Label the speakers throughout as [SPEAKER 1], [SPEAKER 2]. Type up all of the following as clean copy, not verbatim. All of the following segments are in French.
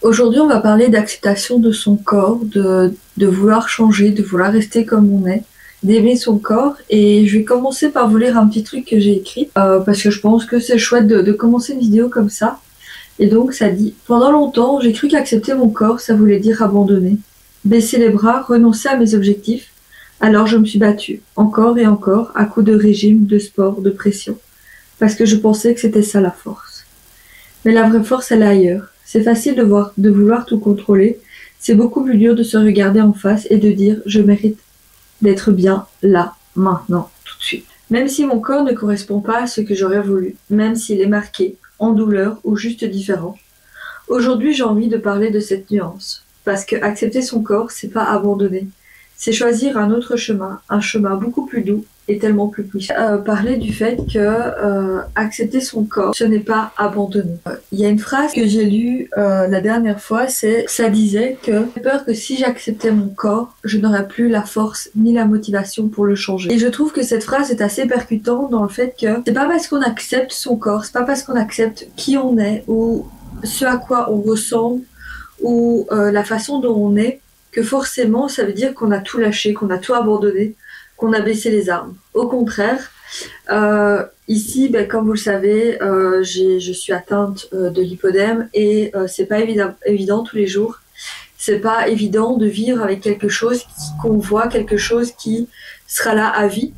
[SPEAKER 1] Aujourd'hui, on va parler d'acceptation de son corps, de vouloir changer, de vouloir rester comme on est, d'aimer son corps. Et je vais commencer par vous lire un petit truc que j'ai écrit, parce que je pense que c'est chouette de commencer une vidéo comme ça. Et donc, ça dit: Pendant longtemps, j'ai cru qu'accepter mon corps, ça voulait dire abandonner, baisser les bras, renoncer à mes objectifs. Alors je me suis battue, encore et encore, à coups de régime, de sport, de pression, parce que je pensais que c'était ça la force. Mais la vraie force, elle est ailleurs. C'est facile de vouloir tout contrôler. C'est beaucoup plus dur de se regarder en face et de dire: je mérite d'être bien là, maintenant, tout de suite. Même si mon corps ne correspond pas à ce que j'aurais voulu, même s'il est marqué, en douleur ou juste différent. Aujourd'hui, j'ai envie de parler de cette nuance. Parce que accepter son corps, c'est pas abandonner. C'est choisir un autre chemin, un chemin beaucoup plus doux et tellement plus puissant. Parler du fait que accepter son corps, ce n'est pas abandonner. Il y a une phrase que j'ai lue la dernière fois, ça disait que j'ai peur que si j'acceptais mon corps, je n'aurais plus la force ni la motivation pour le changer. Et je trouve que cette phrase est assez percutante dans le fait que c'est pas parce qu'on accepte son corps, c'est pas parce qu'on accepte qui on est ou ce à quoi on ressemble ou la façon dont on est, que forcément ça veut dire qu'on a tout lâché, qu'on a tout abandonné, qu'on a baissé les armes. Au contraire, ici, comme vous le savez, je suis atteinte de lipodème et c'est pas évident tous les jours. C'est pas évident de vivre avec quelque chose qu'on voit, quelque chose qui sera là à vie.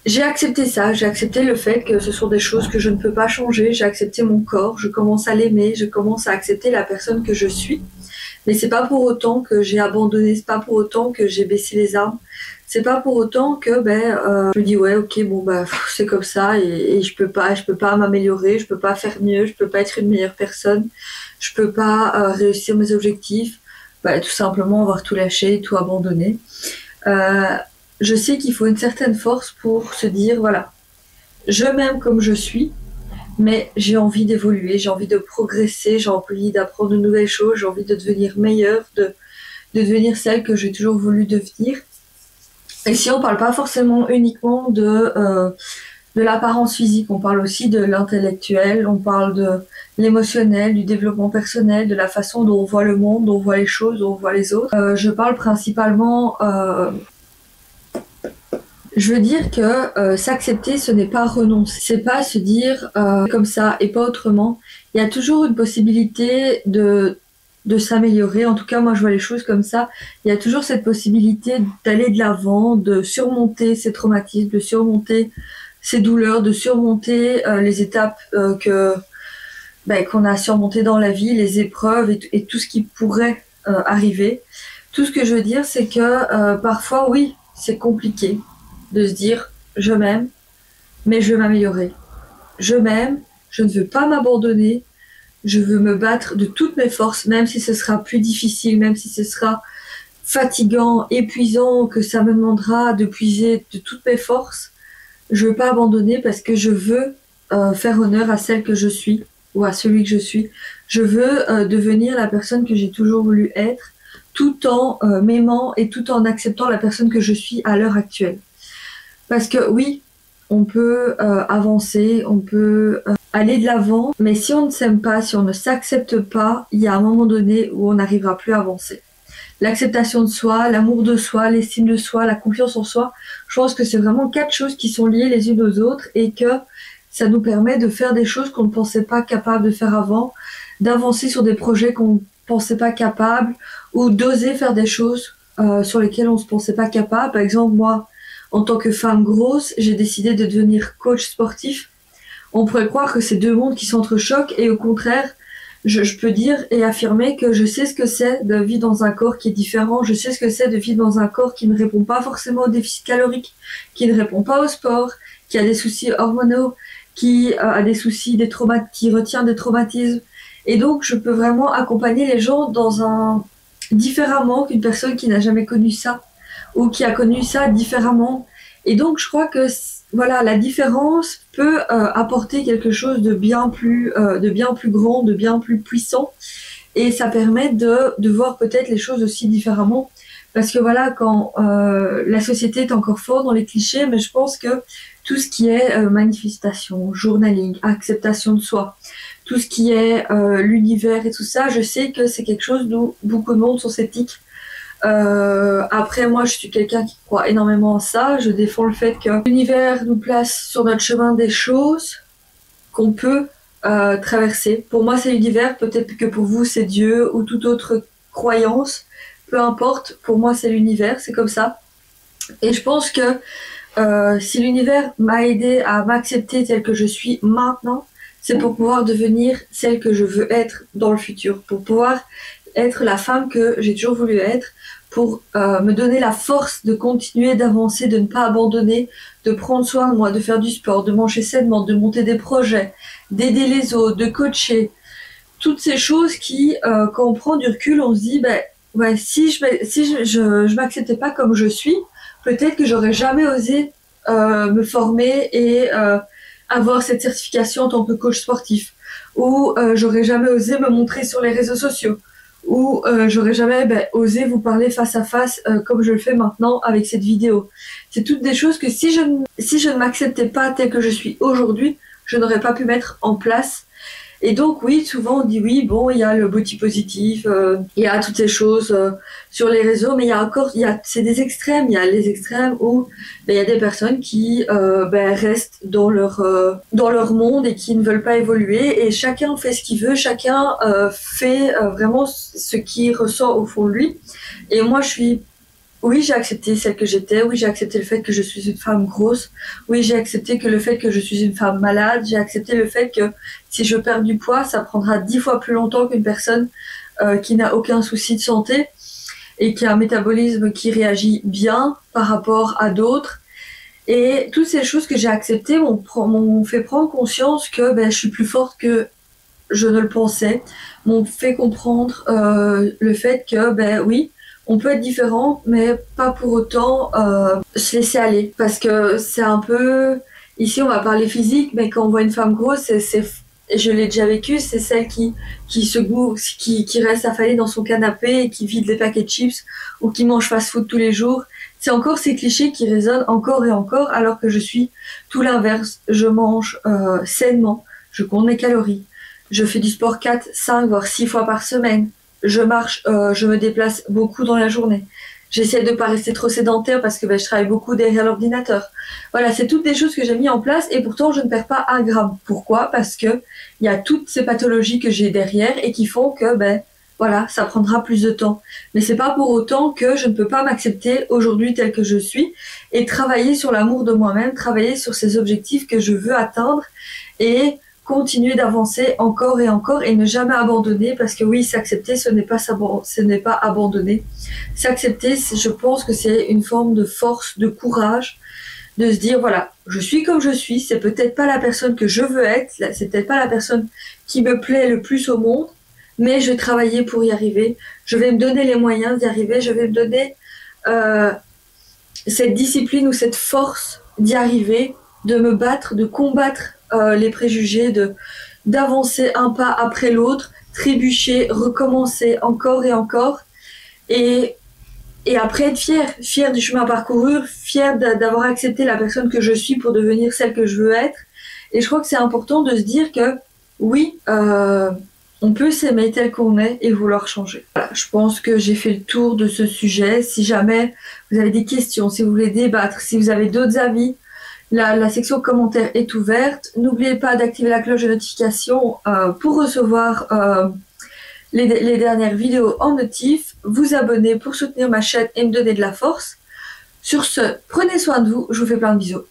[SPEAKER 1] J'ai accepté ça, j'ai accepté le fait que ce sont des choses que je ne peux pas changer, j'ai accepté mon corps, je commence à l'aimer, je commence à accepter la personne que je suis. Mais c'est pas pour autant que j'ai abandonné, c'est pas pour autant que j'ai baissé les armes, c'est pas pour autant que je me dis ouais ok bon c'est comme ça et je peux pas m'améliorer, je peux pas faire mieux, je peux pas être une meilleure personne, je peux pas réussir mes objectifs, tout simplement avoir tout lâché, tout abandonné. Je sais qu'il faut une certaine force pour se dire voilà, je m'aime comme je suis, mais j'ai envie d'évoluer, j'ai envie de progresser, j'ai envie d'apprendre de nouvelles choses, j'ai envie de devenir meilleure, de devenir celle que j'ai toujours voulu devenir. Et si on parle pas forcément uniquement de l'apparence physique, on parle aussi de l'intellectuel, on parle de l'émotionnel, du développement personnel, de la façon dont on voit le monde, dont on voit les choses, dont on voit les autres. Je parle principalement... Je veux dire que s'accepter, ce n'est pas renoncer. C'est pas se dire comme ça et pas autrement. Il y a toujours une possibilité de s'améliorer. En tout cas, moi, je vois les choses comme ça. Il y a toujours cette possibilité d'aller de l'avant, de surmonter ces traumatismes, de surmonter ces douleurs, de surmonter les étapes qu'on a surmontées dans la vie, les épreuves et tout ce qui pourrait arriver. Tout ce que je veux dire, c'est que parfois, oui, c'est compliqué de se dire je m'aime, mais je veux m'améliorer. Je m'aime, je ne veux pas m'abandonner, je veux me battre de toutes mes forces, même si ce sera plus difficile, même si ce sera fatigant, épuisant, que ça me demandera de puiser de toutes mes forces. Je veux pas abandonner parce que je veux faire honneur à celle que je suis ou à celui que je suis. Je veux devenir la personne que j'ai toujours voulu être, tout en m'aimant et tout en acceptant la personne que je suis à l'heure actuelle. Parce que oui, on peut avancer, on peut aller de l'avant, mais si on ne s'aime pas, si on ne s'accepte pas, il y a un moment donné où on n'arrivera plus à avancer. L'acceptation de soi, l'amour de soi, l'estime de soi, la confiance en soi, je pense que c'est vraiment 4 choses qui sont liées les unes aux autres et que ça nous permet de faire des choses qu'on ne pensait pas capable de faire avant, d'avancer sur des projets qu'on ne pensait pas capables ou d'oser faire des choses sur lesquelles on ne se pensait pas capable. Par exemple, moi, en tant que femme grosse, j'ai décidé de devenir coach sportif. On pourrait croire que c'est deux mondes qui s'entrechoquent et au contraire, je peux dire et affirmer que je sais ce que c'est de vivre dans un corps qui est différent. Je sais ce que c'est de vivre dans un corps qui ne répond pas forcément au déficit calorique, qui ne répond pas au sport, qui a des soucis hormonaux, qui a des soucis, qui retient des traumatismes. Et donc, je peux vraiment accompagner les gens différemment qu'une personne qui n'a jamais connu ça ou qui a connu ça différemment. Et donc, je crois que voilà, la différence peut apporter quelque chose de bien plus grand, de bien plus puissant. Et ça permet de voir peut-être les choses aussi différemment. Parce que voilà, quand la société est encore forte dans les clichés, mais je pense que tout ce qui est manifestation, journaling, acceptation de soi, tout ce qui est l'univers et tout ça, je sais que c'est quelque chose d'où beaucoup de monde sont sceptiques. Après, moi, je suis quelqu'un qui croit énormément en ça. Je défends le fait que l'univers nous place sur notre chemin des choses qu'on peut traverser. Pour moi, c'est l'univers. Peut-être que pour vous, c'est Dieu ou toute autre croyance. Peu importe. Pour moi, c'est l'univers. C'est comme ça. Et je pense que si l'univers m'a aidé à m'accepter telle que je suis maintenant, c'est pour pouvoir devenir celle que je veux être dans le futur, pour pouvoir être la femme que j'ai toujours voulu être, pour me donner la force de continuer d'avancer, de ne pas abandonner, de prendre soin de moi, de faire du sport, de manger sainement, de monter des projets, d'aider les autres, de coacher. Toutes ces choses qui, quand on prend du recul, on se dit, ben, ouais, si je m'acceptais pas comme je suis, peut-être que j'aurais jamais osé me former et avoir cette certification en tant que coach sportif, ou j'aurais jamais osé me montrer sur les réseaux sociaux, ou j'aurais jamais osé vous parler face à face comme je le fais maintenant avec cette vidéo. C'est toutes des choses que si je ne m'acceptais pas telle que je suis aujourd'hui, je n'aurais pas pu mettre en place. Et donc oui, souvent on dit oui, bon, il y a le body positif, il y a toutes ces choses sur les réseaux, mais c'est des extrêmes. Il y a les extrêmes où il y a des personnes qui restent dans leur monde et qui ne veulent pas évoluer. Et chacun fait ce qu'il veut, chacun fait vraiment ce qu'il ressent au fond de lui. Et moi, oui, j'ai accepté celle que j'étais. Oui, j'ai accepté le fait que je suis une femme grosse. Oui, j'ai accepté que le fait que je suis une femme malade. J'ai accepté le fait que si je perds du poids, ça prendra 10 fois plus longtemps qu'une personne qui n'a aucun souci de santé et qui a un métabolisme qui réagit bien par rapport à d'autres. Et toutes ces choses que j'ai acceptées m'ont fait prendre conscience que je suis plus forte que je ne le pensais. M'ont fait comprendre le fait que, oui, on peut être différent, mais pas pour autant se laisser aller. Parce que c'est un peu... Ici, on va parler physique, mais quand on voit une femme grosse, je l'ai déjà vécu, c'est celle qui reste affalée dans son canapé et qui vide les paquets de chips ou qui mange fast-food tous les jours. C'est encore ces clichés qui résonnent encore et encore, alors que je suis tout l'inverse. Je mange sainement, je compte mes calories, je fais du sport 4, 5, voire 6 fois par semaine. Je marche, je me déplace beaucoup dans la journée. J'essaie de pas rester trop sédentaire parce que je travaille beaucoup derrière l'ordinateur. Voilà, c'est toutes des choses que j'ai mis en place et pourtant je ne perds pas un gramme. Pourquoi? Parce que il y a toutes ces pathologies que j'ai derrière et qui font que voilà, ça prendra plus de temps. Mais c'est pas pour autant que je ne peux pas m'accepter aujourd'hui telle que je suis et travailler sur l'amour de moi-même, travailler sur ces objectifs que je veux atteindre et continuer d'avancer encore et ne jamais abandonner, parce que oui, s'accepter, ce n'est pas abandonner. S'accepter, je pense que c'est une forme de force, de courage, de se dire voilà, je suis comme je suis, c'est peut-être pas la personne que je veux être, c'est peut-être pas la personne qui me plaît le plus au monde, mais je vais travailler pour y arriver, je vais me donner les moyens d'y arriver, je vais me donner cette discipline ou cette force d'y arriver, de me battre, de combattre les préjugés, d'avancer un pas après l'autre, trébucher, recommencer encore et encore, et après être fière du chemin parcouru, fière d'avoir accepté la personne que je suis pour devenir celle que je veux être. Et je crois que c'est important de se dire que oui, on peut s'aimer tel qu'on est et vouloir changer. Voilà, je pense que j'ai fait le tour de ce sujet. Si jamais vous avez des questions, si vous voulez débattre, si vous avez d'autres avis, la section commentaires est ouverte. N'oubliez pas d'activer la cloche de notification pour recevoir les dernières vidéos en notif. Vous abonner pour soutenir ma chaîne et me donner de la force. Sur ce, prenez soin de vous. Je vous fais plein de bisous.